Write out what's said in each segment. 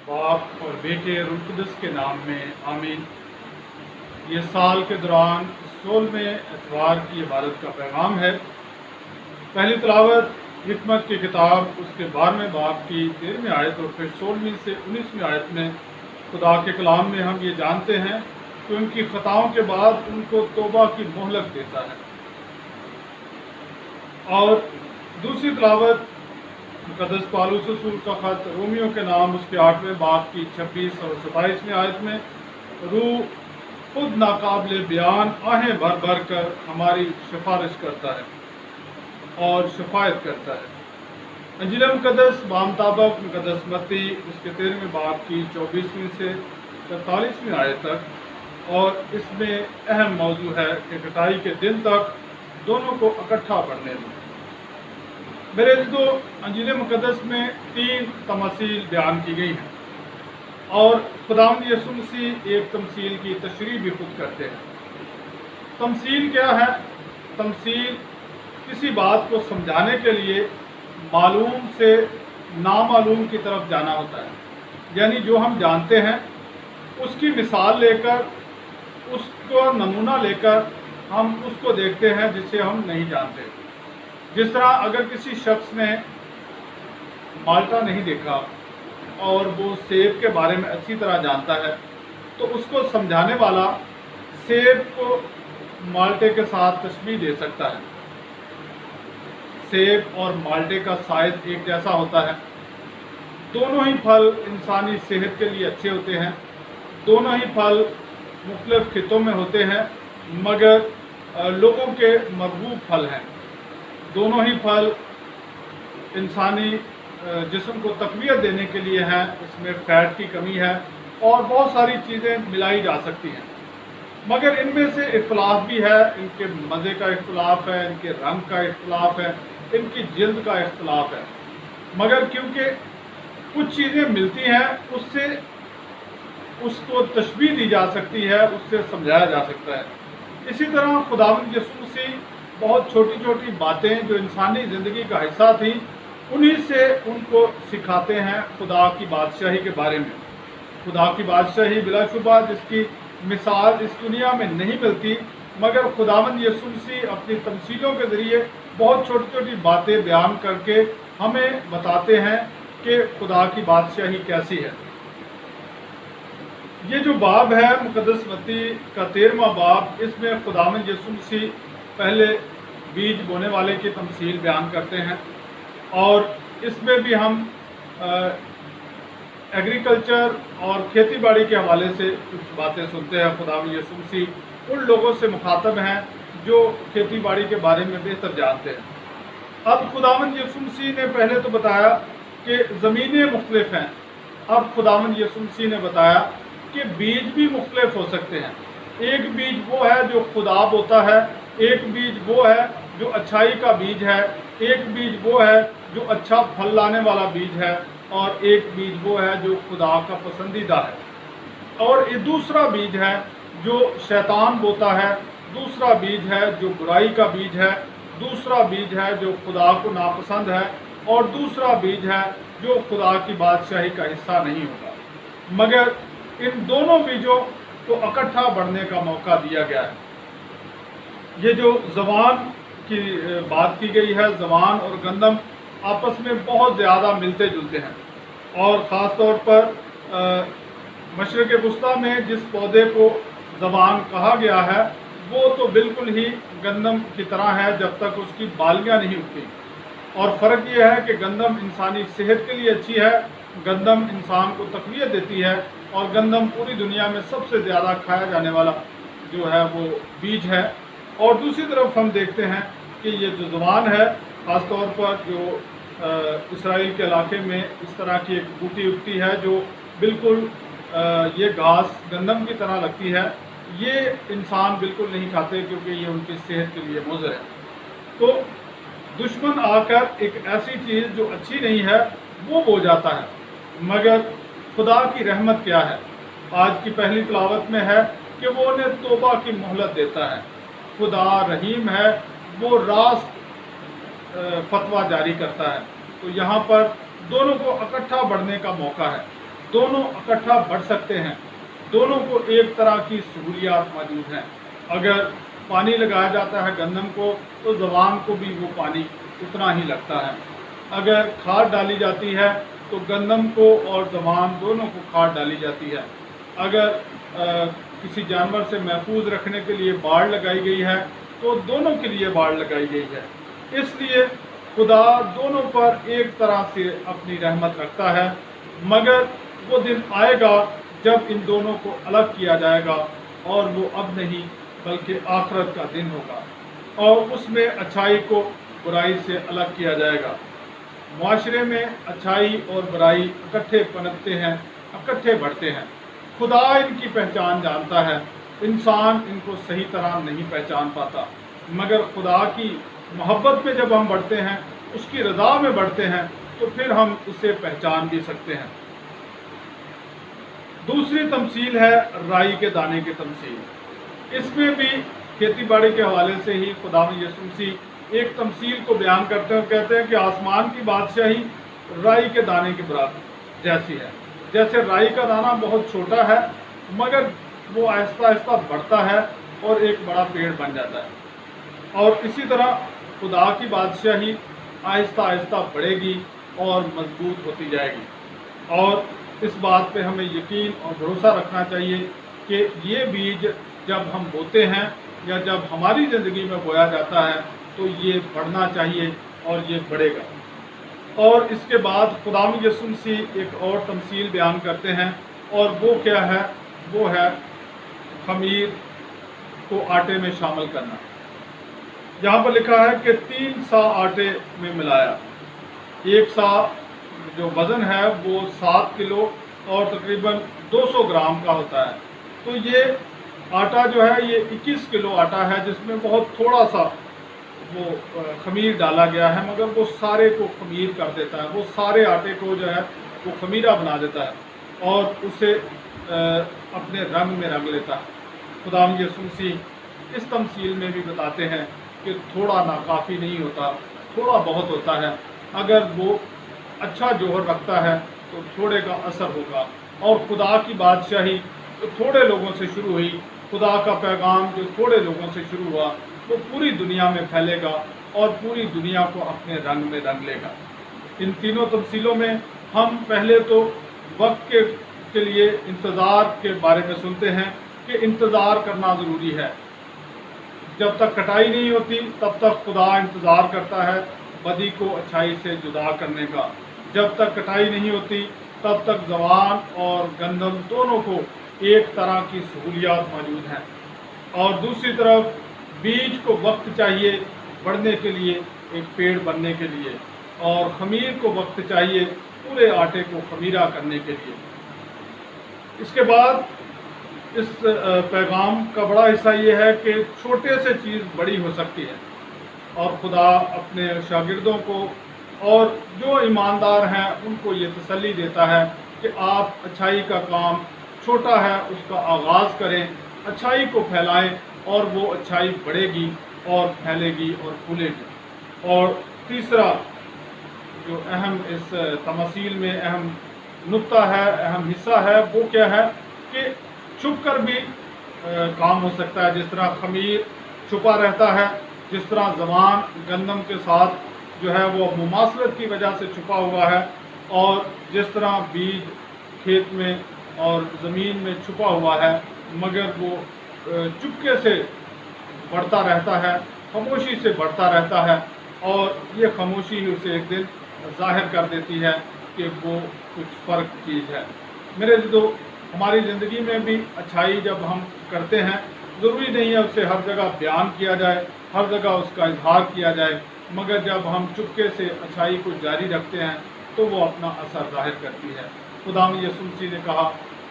बाप और बेटे रूह कुदस के नाम में आमीन। ये साल के दौरान 16वें एतवार की इबादत का पैगाम है। पहली तिलावत हिकमत की किताब उसके 12वें बाब की 13वीं आयत और फिर 16वीं से 19वीं आयत में खुदा के कलाम में हम ये जानते हैं कि उनकी खताओं के बाद उनको तौबा की मोहलत देता है। और दूसरी तिलावत मुक़द्दस पौलुस रसूल का ख़त रोमियो के नाम उसके 8वें बाब की 26 और 27वीं आयत में रूह खुद नाकाबिले बयान आहें भर भर कर हमारी सिफारिश करता है और शफायत करता है। इंजील मुक़द्दस बामुताबिक मुक़द्दस मत्ती उसके 13वें बाब की 24वीं से 43वीं आयत तक, और इसमें अहम मौजू है कि कटाई के दिन तक दोनों को इकट्ठा पढ़ने दें। मेरे अज़ीज़ों, इंजील मुक़द्दस में 3 तमसील बयान की गई हैं और खुदावंद यीशु मसीह एक तमसील की तशरीह भी खुद करते हैं। तमसील क्या है? तमसील किसी बात को समझाने के लिए मालूम से नामालूम की तरफ जाना होता है, यानी जो हम जानते हैं उसकी मिसाल लेकर, उसको नमूना लेकर हम उसको देखते हैं जिसे हम नहीं जानते। जिस तरह अगर किसी शख्स ने माल्टा नहीं देखा और वो सेब के बारे में अच्छी तरह जानता है, तो उसको समझाने वाला सेब को माल्टे के साथ तशबीह दे सकता है। सेब और माल्टे का साइज एक जैसा होता है। दोनों ही फल इंसानी सेहत के लिए अच्छे होते हैं। दोनों ही फल मुख्तलिफ खितों में होते हैं, मगर लोगों के मरगूब फल हैं। दोनों ही फल इंसानी जिस्म को तक़वियत देने के लिए हैं। इसमें फ़ैट की कमी है और बहुत सारी चीज़ें मिलाई जा सकती हैं, मगर इनमें से इख्तलाफ भी है। इनके मज़े का इख्तलाफ है, इनके रंग का इख्तलाफ है, इनकी जिल्द का इख्तलाफ है। मगर क्योंकि कुछ चीज़ें मिलती हैं, उससे उसको तशबीह दी जा सकती है, उससे समझाया जा सकता है। इसी तरह खुदावंद यीशु मसीह बहुत छोटी छोटी बातें जो इंसानी ज़िंदगी का हिस्सा थी, उन्हीं से उनको सिखाते हैं खुदा की बादशाही के बारे में। खुदा की बादशाही बिलाशुबा जिसकी मिसाल इस दुनिया में नहीं मिलती, मगर खुदावंद यीशु मसीह अपनी तमसीलों के ज़रिए बहुत छोटी छोटी बातें बयान करके हमें बताते हैं कि खुदा की बादशाही कैसी है। ये जो बाब है मुक़द्दस मत्ती का 13वां बाब, इसमें खुदावंद यीशु मसीह पहले बीज बोने वाले की तमसील बयान करते हैं और इसमें भी हम एग्रीकल्चर और खेती बाड़ी के हवाले से कुछ बातें सुनते हैं। खुदावंद यीशु मसीह उन लोगों से मुखातब हैं जो खेती बाड़ी के बारे में बेहतर जानते हैं। अब खुदावंद यीशु मसीह ने पहले तो बताया कि ज़मीनें मुख्तलिफ हैं। अब खुदावंद यीशु मसीह ने बताया कि बीज भी मुख्तलिफ हो सकते हैं। एक बीज वो है जो खुदा बोता है, एक बीज वो है जो अच्छाई का बीज है, एक बीज वो है जो अच्छा फल लाने वाला बीज है, और एक बीज वो है जो खुदा का पसंदीदा है। और ये दूसरा बीज है जो शैतान बोता है, दूसरा बीज है जो बुराई का बीज है, दूसरा बीज है जो खुदा को नापसंद है, और दूसरा बीज है जो खुदा की बादशाही का हिस्सा नहीं होगा। मगर इन दोनों बीजों को इकट्ठा बढ़ने का मौका दिया गया है। ये जो ज़बान की बात की गई है, ज़बान और गंदम आपस में बहुत ज़्यादा मिलते जुलते हैं, और ख़ास तौर पर मशरिक़ वुस्ता में जिस पौधे को ज़बान कहा गया है, वो तो बिल्कुल ही गंदम की तरह है जब तक उसकी बालियाँ नहीं उगती। और फ़र्क ये है कि गंदम इंसानी सेहत के लिए अच्छी है, गंदम इंसान को तक़वियत देती है, और गंदम पूरी दुनिया में सबसे ज़्यादा खाया जाने वाला जो है वो बीज है। और दूसरी तरफ हम देखते हैं कि ये जो ज़बान है, ख़ास तौर पर जो इसराइल के इलाके में इस तरह की एक बूटी उगती है जो बिल्कुल ये घास गंदम की तरह लगती है। ये इंसान बिल्कुल नहीं खाते क्योंकि ये उनकी सेहत के लिए मुज़र है। तो दुश्मन आकर एक ऐसी चीज़ जो अच्छी नहीं है वो बो जाता है। मगर खुदा की रहमत क्या है? आज की पहली तिलावत में है कि वो उन्हें तौबा की मोहलत देता है। खुदा रहीम है, वो रास्त फतवा जारी करता है। तो यहाँ पर दोनों को इकट्ठा बढ़ने का मौका है। दोनों इकट्ठा बढ़ सकते हैं, दोनों को एक तरह की सहूलियात मौजूद हैं। अगर पानी लगाया जाता है गंदम को तो ज़वान को भी वो पानी उतना ही लगता है। अगर खाद डाली जाती है तो गंदम को और ज़वान दोनों को खाद डाली जाती है। अगर किसी जानवर से महफूज रखने के लिए बाड़ लगाई गई है तो दोनों के लिए बाड़ लगाई गई है। इसलिए खुदा दोनों पर एक तरह से अपनी रहमत रखता है, मगर वो दिन आएगा जब इन दोनों को अलग किया जाएगा, और वो अब नहीं बल्कि आखिरत का दिन होगा, और उसमें अच्छाई को बुराई से अलग किया जाएगा। मुआशरे में अच्छाई और बुराई इकट्ठे पनपते हैं, इकट्ठे बढ़ते हैं। खुदा इनकी पहचान जानता है, इंसान इनको सही तरह नहीं पहचान पाता, मगर खुदा की मोहब्बत में जब हम बढ़ते हैं, उसकी रज़ा में बढ़ते हैं, तो फिर हम उसे पहचान भी सकते हैं। दूसरी तमसील है राई के दाने की तमसील। इसमें भी खेती बाड़ी के हवाले से ही खुदावंद यीशु मसीह एक तमसील को बयान करते हैं, कहते हैं कि आसमान की बादशाही राई के दाने के बराबर जैसी है। जैसे राई का दाना बहुत छोटा है, मगर वो आहिस्ता आहिस्ता बढ़ता है और एक बड़ा पेड़ बन जाता है, और इसी तरह खुदा की बादशाही आहिस्ता आहिस्ता बढ़ेगी और मजबूत होती जाएगी। और इस बात पे हमें यकीन और भरोसा रखना चाहिए कि ये बीज जब हम बोते हैं या जब हमारी ज़िंदगी में बोया जाता है तो ये बढ़ना चाहिए और ये बढ़ेगा। और इसके बाद खुदावंद यीशु मसीह एक और तमसील बयान करते हैं, और वो क्या है? वो है खमीर को आटे में शामिल करना। यहाँ पर लिखा है कि 3 सा आटे में मिलाया। 1 सा जो वज़न है वो 7 किलो और तकरीबन 200 ग्राम का होता है। तो ये आटा जो है ये 21 किलो आटा है, जिसमें बहुत थोड़ा सा वो खमीर डाला गया है, मगर वो सारे को खमीर कर देता है, वो सारे आटे को जो है वो खमीरा बना देता है और उसे अपने रंग में रंग लेता है। खुदावंद यीशु मसीह इस तमसील में भी बताते हैं कि थोड़ा नाकाफ़ी नहीं होता, थोड़ा बहुत होता है। अगर वो अच्छा जोहर रखता है तो थोड़े का असर होगा। और खुदा की बादशाही जो थोड़े लोगों से शुरू हुई, खुदा का पैगाम जो थोड़े लोगों से शुरू हुआ, वो पूरी दुनिया में फैलेगा और पूरी दुनिया को अपने रंग में रंग लेगा। इन तीनों तमसीलों में हम पहले तो वक्त के लिए इंतज़ार के बारे में सुनते हैं कि इंतज़ार करना ज़रूरी है। जब तक कटाई नहीं होती तब तक खुदा इंतज़ार करता है बदी को अच्छाई से जुदा करने का। जब तक कटाई नहीं होती तब तक ज़वान और गंदम दोनों को एक तरह की सहूलियात मौजूद हैं। और दूसरी तरफ बीज को वक्त चाहिए बढ़ने के लिए, एक पेड़ बनने के लिए, और खमीर को वक्त चाहिए पूरे आटे को खमीरा करने के लिए। इसके बाद इस पैगाम का बड़ा हिस्सा ये है कि छोटे से चीज़ बड़ी हो सकती है, और खुदा अपने शागिर्दों को और जो ईमानदार हैं उनको ये तसल्ली देता है कि आप अच्छाई का काम छोटा है उसका आगाज़ करें, अच्छाई को फैलाएं, और वो अच्छाई बढ़ेगी और फैलेगी और फूलेगी। और तीसरा जो अहम इस तमसील में अहम नुक्ता है, अहम हिस्सा है, वो क्या है कि छुप कर भी काम हो सकता है। जिस तरह खमीर छुपा रहता है, जिस तरह ज़वान गंदम के साथ जो है वो मुमासलत की वजह से छुपा हुआ है, और जिस तरह बीज खेत में और ज़मीन में छुपा हुआ है, मगर वो चुपके से बढ़ता रहता है, खामोशी से बढ़ता रहता है, और ये खामोशी ही उसे एक दिन ज़ाहिर कर देती है कि वो कुछ फ़र्क चीज़ है। मेरे जो हमारी ज़िंदगी में भी अच्छाई जब हम करते हैं, ज़रूरी नहीं है उसे हर जगह बयान किया जाए, हर जगह उसका इजहार किया जाए, मगर जब हम चुपके से अच्छाई को जारी रखते हैं तो वो अपना असर ज़ाहिर करती है। खुदावंद यीशु मसीह ने कहा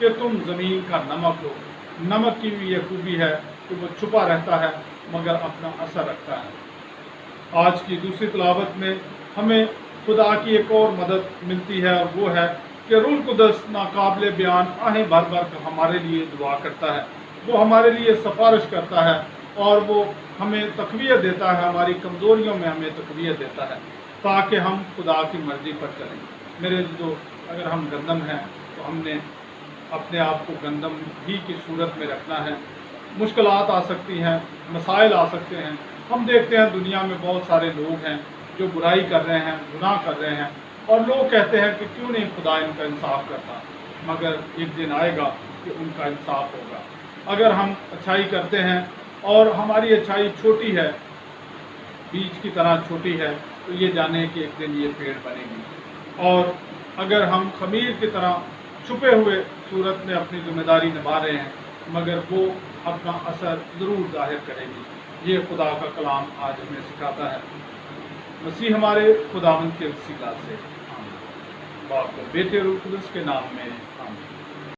कि तुम ज़मीन का नमक हो। नमक की भी ये खूबी है कि वो छुपा रहता है मगर अपना असर रखता है। आज की दूसरी तिलावत में हमें खुदा की एक और मदद मिलती है, और वो है कि रूह कुदस नाकाबिले बयान आहें भर भर कर हमारे लिए दुआ करता है। वो हमारे लिए सिफारिश करता है और वो हमें तक़वियत देता है, हमारी कमज़ोरियों में हमें तक़वियत देता है ताकि हम खुदा की मर्ज़ी पर चलें। मेरे जो अगर हम गंदम हैं तो हमने अपने आप को गंदम ही की सूरत में रखना है। मुश्किलात आ सकती हैं, मसाइल आ सकते हैं। हम देखते हैं दुनिया में बहुत सारे लोग हैं जो बुराई कर रहे हैं, गुनाह कर रहे हैं, और लोग कहते हैं कि क्यों नहीं खुदा इनका इंसाफ करता, मगर एक दिन आएगा कि उनका इंसाफ होगा। अगर हम अच्छाई करते हैं और हमारी अच्छाई छोटी है, बीज की तरह छोटी है, तो ये जाने कि एक दिन ये पेड़ बनेगी। और अगर हम खमीर की तरह छुपे हुए सूरत में अपनी जिम्मेदारी निभा रहे हैं, मगर वो अपना असर ज़रूर जाहिर करेगी। ये खुदा का कलाम आज हमें सिखाता है। मसीह हमारे खुदावंद के वसीला से, बाप और बेटे रूह कुदस के नाम में आमीन।